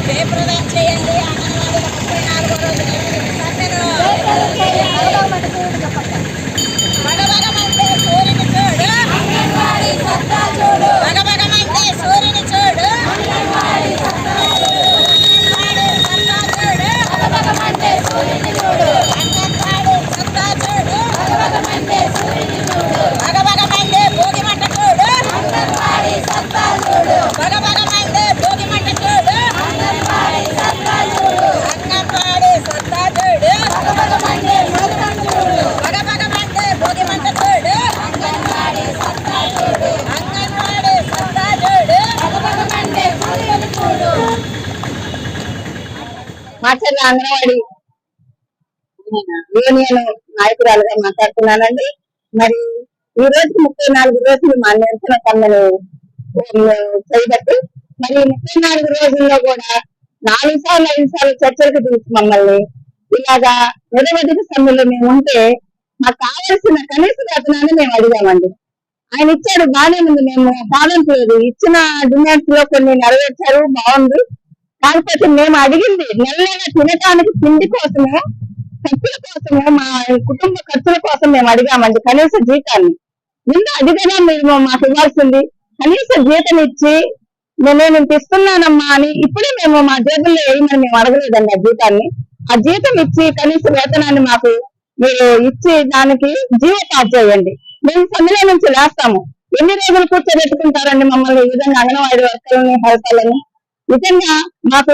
జయప్రదం చేయండి. అంగన్వాడీలో 34 రోజులు సమ్మెను భగభగమంటే సూర్యుని చూడు, అంగన్వాడీ సత్తా చూడు, భగభగమంటే సూర్యుని చూడు, అంగన్వాడీ సత్తా చూడు, భగభగమంటే సూర్యుని చూడు, అంగన్వాడీ సత్తా చూడు, భగభగమంటే సూర్యుని చూడు, భగభగమంటే భోగి మంట చూడు, అంగన్వాడీ సత్తా చూడు, భగభగమంటే భోగి మంట చూడు, అంగన్వాడీ సత్తా చూడు, అంగన్వాడీ సత్తా చూడు, భగభగమంటే భోగి మంట చూడు, భగభగమంటే భోగి మంట చూడు, అంగన్వాడీ సత్తా చూడు, అంగన్వాడీ సత్తా చూడు, భగభగమంటే సూర్యుని చూడు. మాచర్ల అంగన్వాడీ యూనియన్ నాయకురాలుగా మాట్లాడుతున్నానండి. మరి ఈ రోజు 34 రోజులు మా నిరసన సమ్మెను చేయబట్టి మరి 34 రోజుల్లో కూడా 4 సార్లు 5 సార్లు చర్చలకు పిలిచి మమ్మల్ని ఇలాగా నిరవధిక సమ్మెలో మేము ఉంటే మాకు కావాల్సిన కనీస వేతనాన్ని మేము అడిగామండి. ఆయన ఇచ్చాడు, బాగానే ఉంది, మేము కాదంటలేదు. ఇచ్చిన డిమాండ్స్ లో కొన్ని నెరవేర్చారు, బాగుంది. కాకపోతే మేము అడిగింది నెలగా తినటానికి తిండి కోసమే, ఖర్చుల కోసమే, మా కుటుంబ ఖర్చుల కోసం మేము అడిగామండి కనీస జీతాన్ని. ముందు అడిగినా మేము మాకు ఇవ్వాల్సింది కనీస జీతం ఇచ్చి నేను ఇంత ఇస్తున్నానమ్మా అని ఇప్పుడే మేము మా జేబుల్లో వేయమని మేము అడగలేదండి. ఆ జీతాన్ని, ఆ జీతం ఇచ్చి కనీస వేతనాన్ని మాకు మీరు ఇచ్చి దానికి జీవోపాధి చేయండి. మేము సమ్మెలో నుంచి లేస్తాము. ఎన్ని రోజులు కూర్చోబెట్టుకుంటారండి మమ్మల్ని ఈ విధంగా అంగన్వాడీ వర్కర్లని, హెల్పర్లని? నిజంగా మాకు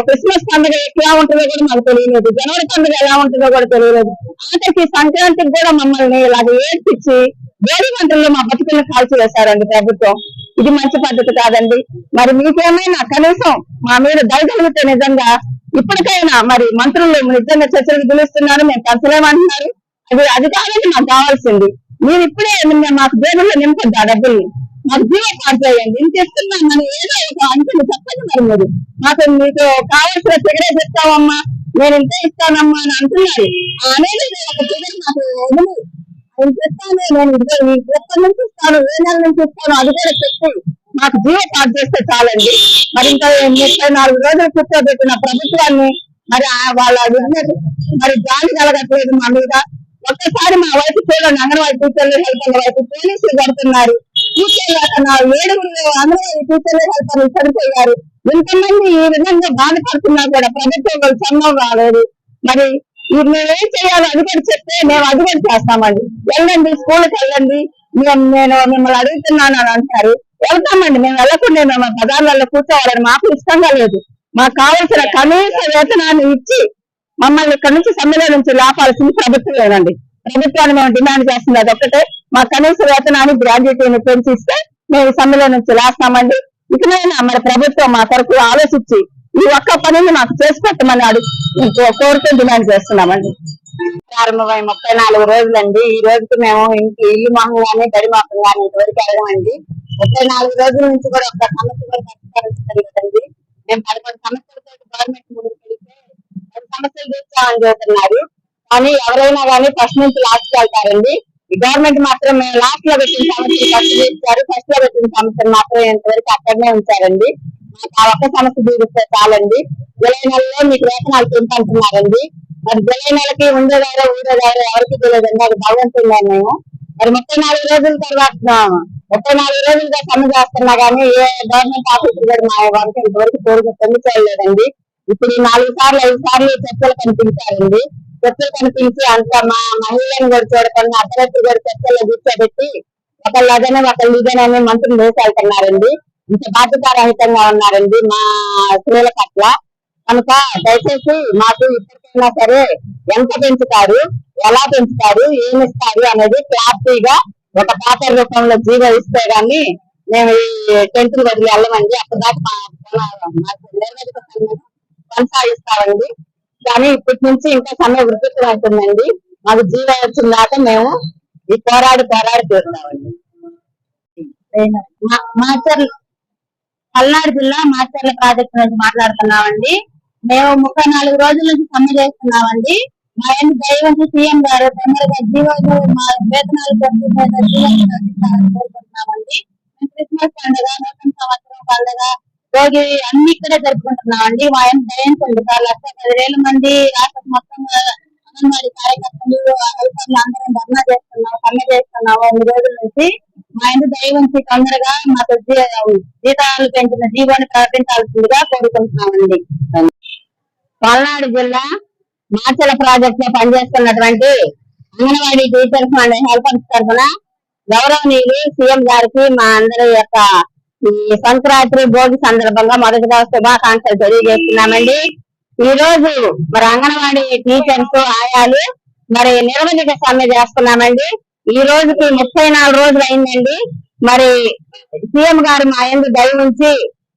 క్రిస్మస్ పండుగ ఎలా ఉంటుందో కూడా మాకు తెలియలేదు, జనవరి పండుగ ఎలా ఉంటుందో కూడా తెలియలేదు. ఆఖరికి సంక్రాంతికి కూడా మమ్మల్ని ఇలాగ ఏడ్పించి వేడి మంటల్లో మా బతుకులను కాల్చి వేశారండి ప్రభుత్వం. ఇది మంచి పద్ధతి కాదండి. మరి మీకేమైనా కనీసం మా మీద దయగలిగితే నిజంగా ఇప్పటికైనా మరి మంత్రులు నిజంగా చర్చలకు పిలుస్తున్నారు, మేము పంచలేమంటున్నారు. అది కాదండి మాకు కావాల్సింది. మీరు ఇప్పుడే మాకు జేబుల్లో నింపొద్దు ఆ డబ్బుల్ని, మాకు జీవోపాధి చేయండి. ఇంత ఇస్తున్నామని ఏదో ఒక అంచెలు చెప్పండి. మరి మీరు మాకు మీకు కావాల్సిన ఫిగరే చెప్తామమ్మా, నేను ఇంత ఇస్తానమ్మా అని అంటున్నారు. అనేది ఒక ఫిగర్ మాకు వదిలి ఇంత ఇస్తాను, నేను ఎప్పటి నుంచి ఇస్తాను, ఏ నెల నుంచి ఇస్తాను అది కూడా చెప్పి మాకు జీవోపాధి చేస్తే చాలండి. మరి ఇంకా 34 రోజులు కూర్చోబెట్టిన ప్రభుత్వాన్ని మరి వాళ్ళ మరి జాలి కలగట్లేదు మా మీద. ఒక్కసారి మా వైపు చూడండి, అంగన్వాడీ టీచర్లు హెల్పర్ల వైపు పోలీసులు పడుతున్నారు. టీచర్లు 7 అంగన్వాడీ టీచర్లు హెల్పర్లు చనిపోయారు. ఇంతమంది ఈ విధంగా బాధపడుతున్నా కూడా ప్రభుత్వం సంఘం రాలేదు. మరి మేమేం చేయాలో అది కూడా చెప్తే మేము అది కూడా చేస్తామండి. వెళ్ళండి, స్కూల్కి వెళ్ళండి, నేను మిమ్మల్ని అడుగుతున్నాను అని అంటారు. వెళ్తామండి. మేము వెళ్ళకుండా మేము బజార్లలో కూర్చోవాలని మాకు ఇష్టంగా లేదు. మాకు కావాల్సిన కనీస వేతనాన్ని ఇచ్చి మమ్మల్ని ఇక్కడ నుంచి సమ్మెలో నుంచి లాపాల్సింది ప్రభుత్వమేనండి. ప్రభుత్వాన్ని మేము డిమాండ్ చేస్తుంది అదొక్కటే. మా కనీస వేతనాన్ని గ్రాడ్యుయేటీని పెంచిస్తే మేము సమ్మెలో నుంచి లేస్తామండి. ఇకనైనా మరి ప్రభుత్వం మా కొరకు ఆలోచించి ఈ ఒక్క పనిని మాకు చేసి పెట్టమని కోరుతూ డిమాండ్ చేస్తున్నామండి. ప్రారంభమై 34 రోజులండి. ఈ రోజుకి మేము ఇల్లు మొహంగానే గడి మొహంగానే ఇంతవరకు అడగమండి. 34 రోజుల నుంచి కూడా ఒక సమస్య కూడా పరిష్కరించగలిగదండి. మేము 11 సమస్యలతో గవర్నమెంట్ ముందుకు వెళ్తే 10 సమస్యలు తీర్చామని చెబుతున్నారు. కానీ ఎవరైనా కానీ ఫస్ట్ నుంచి లాస్ట్ వెళ్తారండి. ఈ గవర్నమెంట్ మాత్రం మేము లాస్ట్ లో పెట్టిన సమస్యలు ఫస్ట్ తీర్చారు, ఫస్ట్ లో పెట్టిన సమస్యలు మాత్రం ఇంతవరకు అక్కడనే ఉంచారండి. మాకు ఆ ఒక్క సమస్య తీరిస్తే చాలండి. జూలై నెలలో మీకు వేతనాలు పెంచుతున్నారండి. మరి జూలై నెలకి ఉండేదారో ఊరేదారో ఎవరికి తెలియదండి, అది భగవంతున్నా. మేము మరి 34 రోజుల తర్వాత 34 రోజులుగా సమ్మె చేస్తున్నా కానీ ఏ గవర్నమెంట్ ఆఫీసర్ కూడా మా వరకు ఇంతవరకు పొందుకోలేదండి. ఇప్పుడు 4 సార్లు 5 సార్లు చర్చలు కనిపించారండి. చర్చలు కనిపించి అంత మా మహిళలను కూడా చూడకుండా అర్ధరాత్రి కూడా చర్చల్లో కూర్చోబెట్టి ఒకళ్ళు అదనే ఒకళ్ళు ఇదేనని మంత్రులు వేసేళ్తున్నారండి. ఇంత బాధ్యతారహితంగా ఉన్నారండి మా స్త్రీల పట్ల. కనుక దయచేసి మాకు ఇప్పటికైనా సరే ఎంత పెంచుతారు, ఎలా పెంచుతారు, ఏమిస్తారు అనేది క్లారిటీగా ఒక పేపర్ రూపంలో జీవో ఇస్తే గానీ మేము ఈ టెంట్లు వదిలి వెళ్ళమండి. అప్పటిదాకా కొనసాగిస్తామండి. కానీ ఇప్పటి నుంచి ఇంకా సమయం వృద్ధి అవుతుందండి. మాకు జీవో వచ్చిన దాకా మేము ఈ పోరాడి తీరుతామండి. పల్నాడు జిల్లా మాచర్ల ప్రాజెక్టు నుంచి మాట్లాడుతున్నామండి. మేము 34 రోజుల నుంచి సమ్మె చేస్తున్నామండి. మా ఇంటి దైవంతో సీఎం గారు తొందరగా జీవోలు మా వేతనాలు కోరుకుంటున్నామండి. క్రిస్మస్ పండుగ, నూతన సంవత్సరం, పండుగ భోగి అన్ని ఇక్కడే జరుపుకుంటున్నాం అండి. మా ఆయన దయించండి 1,10,000 మంది రాష్ట్ర మొత్తంగా అంగన్వాడీ కార్యకర్తలు హెల్పర్లు అందరం ధర్నా చేస్తున్నాం, సమ్మె చేస్తున్నాము 2 రోజుల నుంచి. మా ఆయన దయ ఉంచి తొందరగా మాకు జీతాలు పెంచిన జీవోని ప్రకటించాల్సిందిగా కోరుకుంటున్నామండి. పల్నాడు జిల్లా మాచల ప్రాజెక్ట్ లో పనిచేస్తున్నటువంటి అంగన్వాడీ టీచర్స్ అండ్ హెల్పర్స్ తరఫున గౌరవనీయులు సీఎం గారికి మా అందరి యొక్క ఈ సంక్రాంతి భోగి సందర్భంగా మొదటిగా శుభాకాంక్షలు తెలియజేస్తున్నామండి. ఈ రోజు మరి అంగన్వాడీ టీచర్స్ ఆయాలు మరి నిరవధిక సమ్మె చేస్తున్నామండి. ఈ రోజుకి 34 రోజులు అయిందండి. మరి సీఎం గారు మా యందు దయ ఉంచి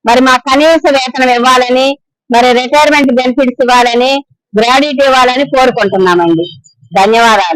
మరి మా కనీస వేతనం ఇవ్వాలని, మరి రిటైర్మెంట్ బెనిఫిట్స్ ఇవ్వాలని, గ్రాడ్యుయేట్ ఇవ్వాలని కోరుకుంటున్నామండి. ధన్యవాదాలు.